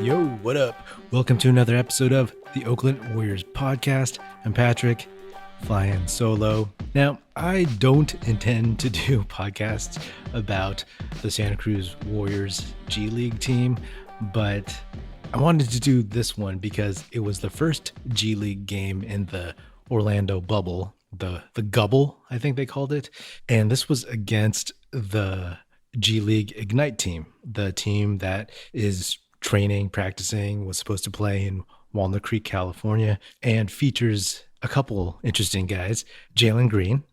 Yo, what up? Welcome to another episode of the Oakland Warriors podcast. I'm Patrick, flying solo. Now, I don't intend to do podcasts about the Santa Cruz Warriors G League team, but I wanted to do this one because it was the first G League game in the Orlando bubble, the Gubble, I think they called it. And this was against the G League Ignite team, the team that is training, practicing, was supposed to play in Walnut Creek, California, and features a couple interesting guys, Jalen Green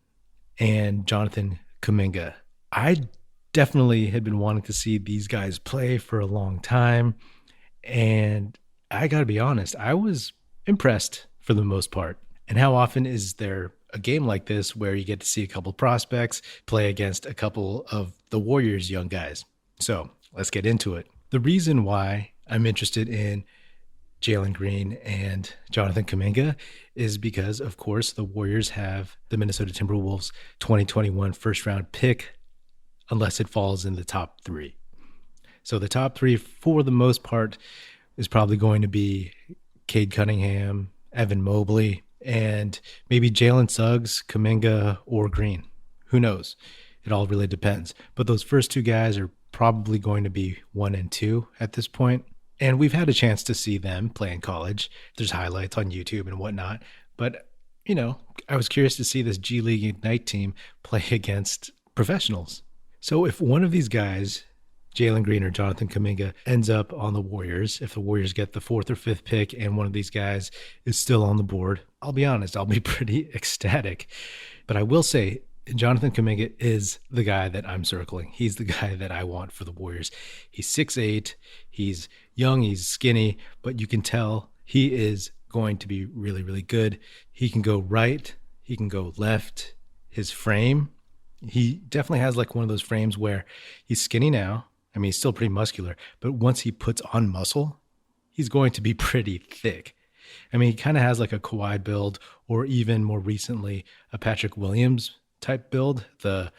and Jonathan Kuminga. I definitely had been wanting to see these guys play for a long time, and I gotta be honest, I was impressed for the most part. And how often is there a game like this where you get to see a couple prospects play against a couple of the Warriors' young guys? So let's get into it. The reason why I'm interested in Jalen Green and Jonathan Kuminga is because, of course, the Warriors have the Minnesota Timberwolves 2021 first-round pick unless it falls in the top three. So the top three, for the most part, is probably going to be Cade Cunningham, Evan Mobley, and maybe Jalen Suggs, Kuminga, or Green. Who knows? It all really depends. But those first two guys are probably going to be 1 and 2 at this point. And we've had a chance to see them play in college. There's highlights on YouTube and whatnot. But, I was curious to see this G League Ignite team play against professionals. So if one of these guys, Jalen Green or Jonathan Kuminga, ends up on the Warriors, if the Warriors get the 4th or 5th pick and one of these guys is still on the board, I'll be honest, I'll be pretty ecstatic. But I will say, Jonathan Kuminga is the guy that I'm circling. He's the guy that I want for the Warriors. He's 6'8", he's young, he's skinny, but you can tell he is going to be really, really good. He can go right, he can go left. His frame, he definitely has like one of those frames where he's skinny now. I mean, he's still pretty muscular, but once he puts on muscle, he's going to be pretty thick. I mean, he kind of has like a Kawhi build, or even more recently, a Patrick Williams type build, the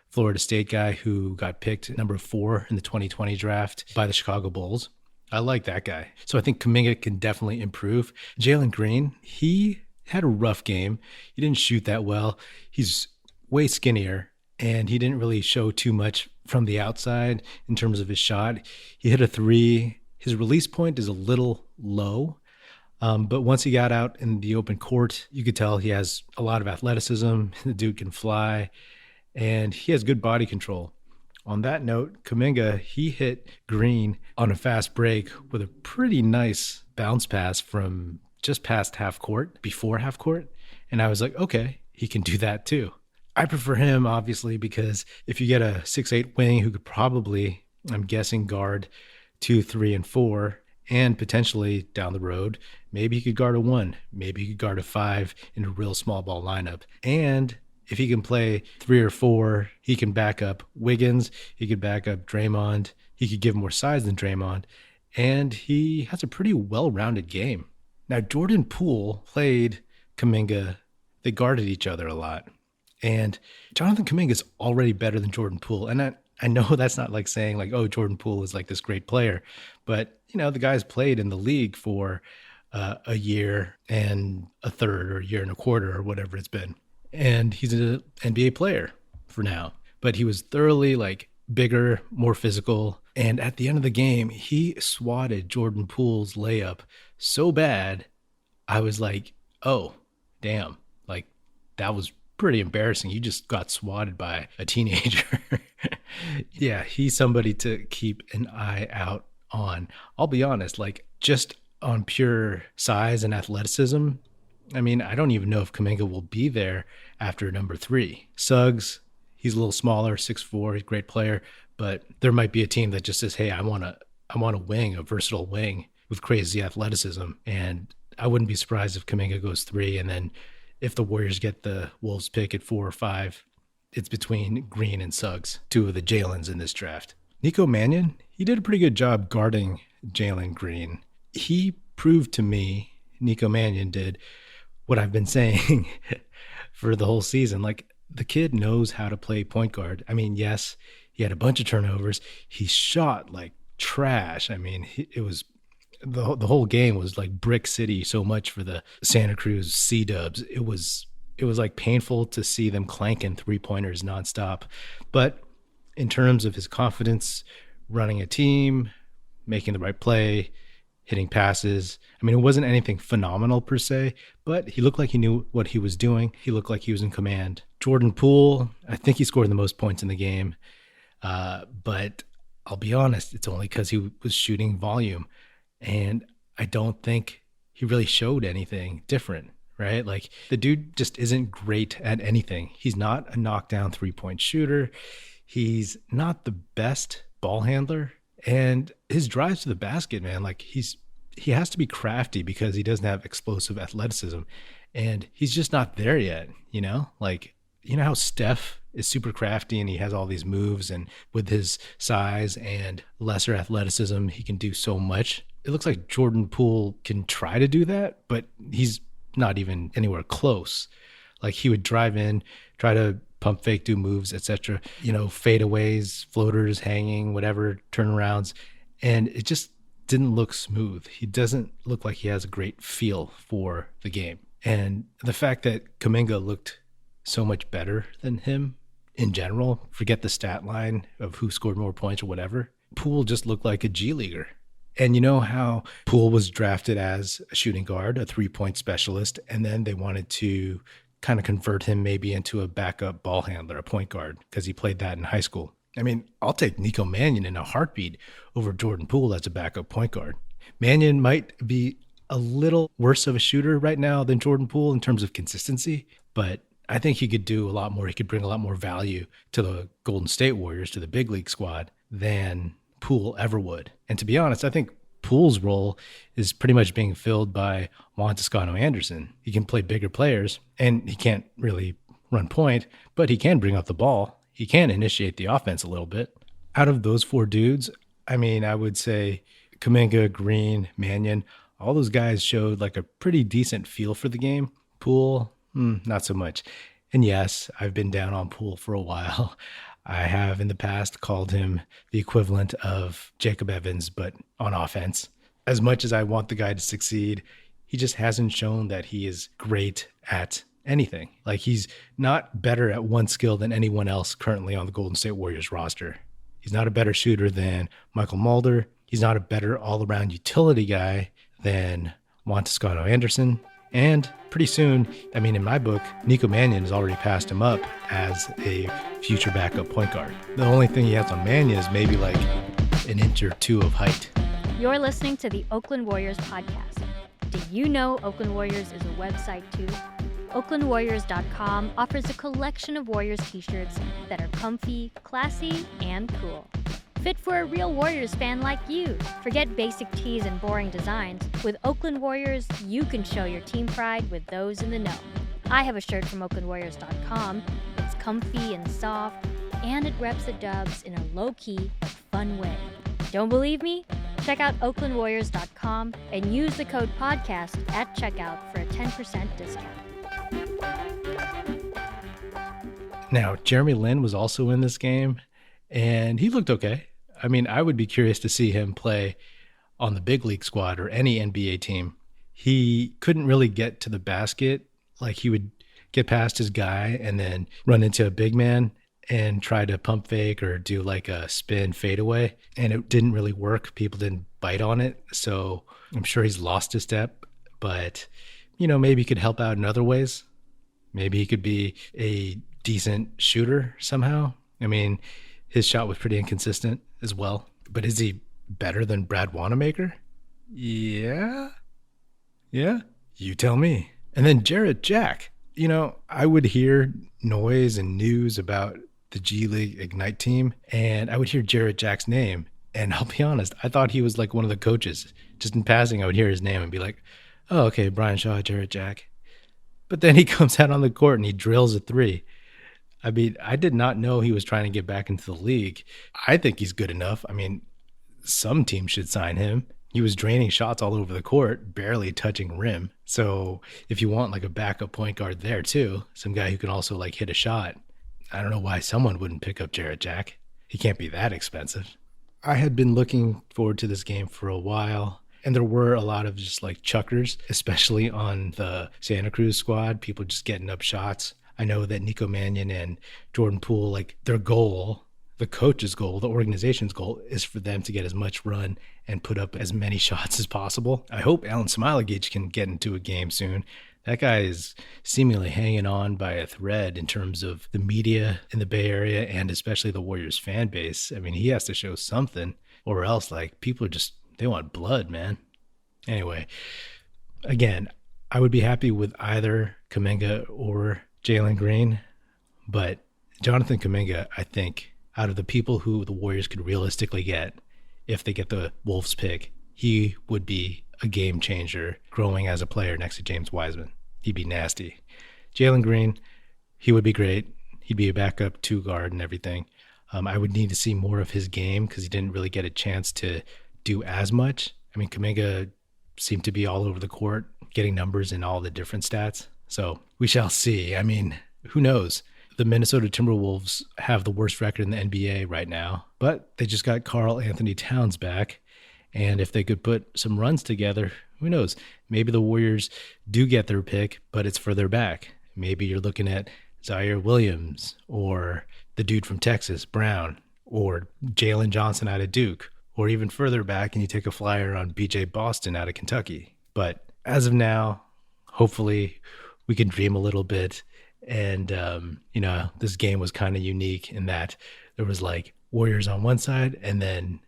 Florida State guy who got picked number 4 in the 2020 draft by the Chicago Bulls. I like that guy. So I think Kuminga can definitely improve. Jalen Green, he had a rough game. He didn't shoot that well. He's way skinnier, and he didn't really show too much from the outside in terms of his shot. He hit a 3. His release point is a little low. But once he got out in the open court, you could tell he has a lot of athleticism. The dude can fly, and he has good body control. On that note, Kuminga, he hit Green on a fast break with a pretty nice bounce pass from just past half court, before half court. And I was like, okay, he can do that too. I prefer him, obviously, because if you get a 6'8" wing who could probably, I'm guessing, guard 2, 3, and 4, and potentially down the road, maybe he could guard a 1, maybe he could guard a 5 in a real small ball lineup. And if he can play 3 or 4, he can back up Wiggins, he could back up Draymond, he could give more size than Draymond, and he has a pretty well-rounded game. Now, Jordan Poole played Kuminga. They guarded each other a lot. And Jonathan Kuminga is already better than Jordan Poole. And I know that's not like saying like, oh, Jordan Poole is like this great player. But, the guy's played in the league for a year and a third, or a year and a quarter, or whatever it's been. And he's an NBA player for now. But he was thoroughly like bigger, more physical. And at the end of the game, he swatted Jordan Poole's layup so bad, I was like, oh, damn. Like, that was pretty embarrassing. You just got swatted by a teenager. Yeah, he's somebody to keep an eye out on. I'll be honest, like just on pure size and athleticism, I mean, I don't even know if Kuminga will be there after number 3. Suggs, he's a little smaller, 6'4", he's a great player, but there might be a team that just says, hey, I want a wing, a versatile wing with crazy athleticism. And I wouldn't be surprised if Kuminga goes 3, and then if the Warriors get the Wolves pick at 4 or 5, it's between Green and Suggs, 2 of the Jalens in this draft. Nico Mannion, he did a pretty good job guarding Jalen Green. He proved to me, Nico Mannion did, what I've been saying for the whole season. Like, the kid knows how to play point guard. I mean, yes, he had a bunch of turnovers. He shot like trash. I mean, it was the whole game was like brick city so much for the Santa Cruz C-Dubs. It was like painful to see them clanking three-pointers nonstop. But in terms of his confidence, running a team, making the right play, hitting passes, I mean, it wasn't anything phenomenal per se, but he looked like he knew what he was doing. He looked like he was in command. Jordan Poole, I think he scored the most points in the game. But I'll be honest, it's only because he was shooting volume. And I don't think he really showed anything different, right? Like the dude just isn't great at anything. He's not a knockdown 3-point shooter. He's not the best ball handler. And his drives to the basket, man, like he has to be crafty because he doesn't have explosive athleticism. And he's just not there yet, you know? Like, you know how Steph is super crafty and he has all these moves, and with his size and lesser athleticism, he can do so much. It looks like Jordan Poole can try to do that, but he's not even anywhere close. Like he would drive in, try to pump fake, do moves, etc. You know, fadeaways, floaters, hanging, whatever, turnarounds. And it just didn't look smooth. He doesn't look like he has a great feel for the game. And the fact that Kuminga looked so much better than him in general, forget the stat line of who scored more points or whatever, Poole just looked like a G leaguer. And you know how Poole was drafted as a shooting guard, a 3-point specialist, and then they wanted to kind of convert him maybe into a backup ball handler, a point guard, because he played that in high school. I mean, I'll take Nico Mannion in a heartbeat over Jordan Poole as a backup point guard. Mannion might be a little worse of a shooter right now than Jordan Poole in terms of consistency, but I think he could do a lot more. He could bring a lot more value to the Golden State Warriors, to the big league squad, than Poole ever would. And to be honest, I think Poole's role is pretty much being filled by Juan Toscano Anderson. He can play bigger players, and he can't really run point, but he can bring up the ball. He can initiate the offense a little bit. Out of those four dudes, I mean, I would say Kuminga, Green, Mannion, all those guys showed like a pretty decent feel for the game. Poole, not so much. And yes, I've been down on Poole for a while. I have in the past called him the equivalent of Jacob Evans, but on offense. As much as I want the guy to succeed, he just hasn't shown that he is great at anything. Like he's not better at one skill than anyone else currently on the Golden State Warriors roster. He's not a better shooter than Michael Mulder. He's not a better all-around utility guy than Juan Toscano Anderson. And pretty soon, I mean, in my book, Nico Mannion has already passed him up as a future backup point guard. The only thing he has on Mannion is maybe like an inch or two of height. You're listening to the Oakland Warriors podcast. Did you know Oakland Warriors is a website too? OAKLANDWarriors.com offers a collection of Warriors t-shirts that are comfy, classy, and cool. Fit for a real Warriors fan like you. Forget basic tees and boring designs. With Oakland Warriors, you can show your team pride with those in the know. I have a shirt from OaklandWarriors.com. It's comfy and soft, and it reps the Dubs in a low-key but fun way. Don't believe me? Check out OaklandWarriors.com and use the code podcast at checkout for a 10% discount. Now, Jeremy Lin was also in this game, and he looked okay. I mean, I would be curious to see him play on the big league squad or any NBA team. He couldn't really get to the basket. Like he would get past his guy and then run into a big man and try to pump fake or do like a spin fadeaway. And it didn't really work. People didn't bite on it. So I'm sure he's lost his step, but you know, maybe he could help out in other ways. Maybe he could be a decent shooter somehow. I mean, his shot was pretty inconsistent as well. But is he better than Brad Wanamaker? Yeah. You tell me. And then Jarrett Jack. You know, I would hear noise and news about the G League Ignite team, and I would hear Jarrett Jack's name. And I'll be honest, I thought he was like one of the coaches. Just in passing, I would hear his name and be like, oh, okay, Brian Shaw, Jarrett Jack. But then he comes out on the court and he drills a three. I mean, I did not know he was trying to get back into the league. I think he's good enough. I mean, some team should sign him. He was draining shots all over the court, barely touching rim. So if you want like a backup point guard there too, some guy who can also like hit a shot, I don't know why someone wouldn't pick up Jarrett Jack. He can't be that expensive. I had been looking forward to this game for a while. And there were a lot of just like chuckers, especially on the Santa Cruz squad, people just getting up shots. I know that Nico Mannion and Jordan Poole, like their goal, the coach's goal, the organization's goal is for them to get as much run and put up as many shots as possible. I hope Alan Smilagage can get into a game soon. That guy is seemingly hanging on by a thread in terms of the media in the Bay Area and especially the Warriors fan base. I mean, he has to show something or else like people are just, they want blood, man. Anyway, again, I would be happy with either Kuminga or Jalen Green, but Jonathan Kuminga, I think, out of the people who the Warriors could realistically get, if they get the Wolves pick, he would be a game changer growing as a player next to James Wiseman. He'd be nasty. Jalen Green, he would be great. He'd be a backup 2 guard and everything. I would need to see more of his game because he didn't really get a chance to do as much. I mean, Kuminga seemed to be all over the court, getting numbers in all the different stats. So we shall see. I mean, who knows? The Minnesota Timberwolves have the worst record in the NBA right now, but they just got Karl Anthony Towns back. And if they could put some runs together, who knows? Maybe the Warriors do get their pick, but it's further back. Maybe you're looking at Zaire Williams or the dude from Texas, Brown, or Jalen Johnson out of Duke, or even further back and you take a flyer on BJ Boston out of Kentucky. But as of now, hopefully we can dream a little bit. And, this game was kind of unique in that there was like Warriors on one side and then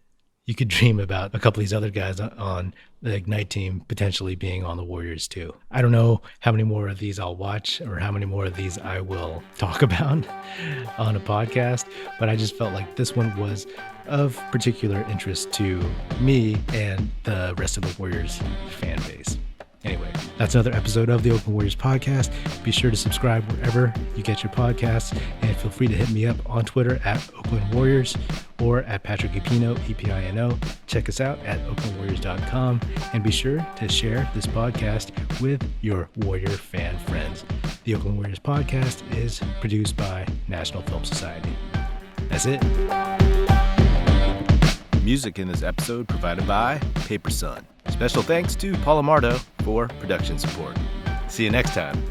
you could dream about a couple of these other guys on the Ignite team potentially being on the Warriors too. I don't know how many more of these I'll watch or how many more of these I will talk about on a podcast, but I just felt like this one was of particular interest to me and the rest of the Warriors fan base. Anyway, that's another episode of the Oakland Warriors podcast. Be sure to subscribe wherever you get your podcasts, and feel free to hit me up on Twitter at Oakland Warriors or at Patrick Epino, E-P-I-N-O. Check us out at oaklandwarriors.com, and be sure to share this podcast with your Warrior fan friends. The Oakland Warriors podcast is produced by National Film Society. That's it. Music in this episode provided by Paper Sun. Special thanks to Paul Amardo for production support. See you next time.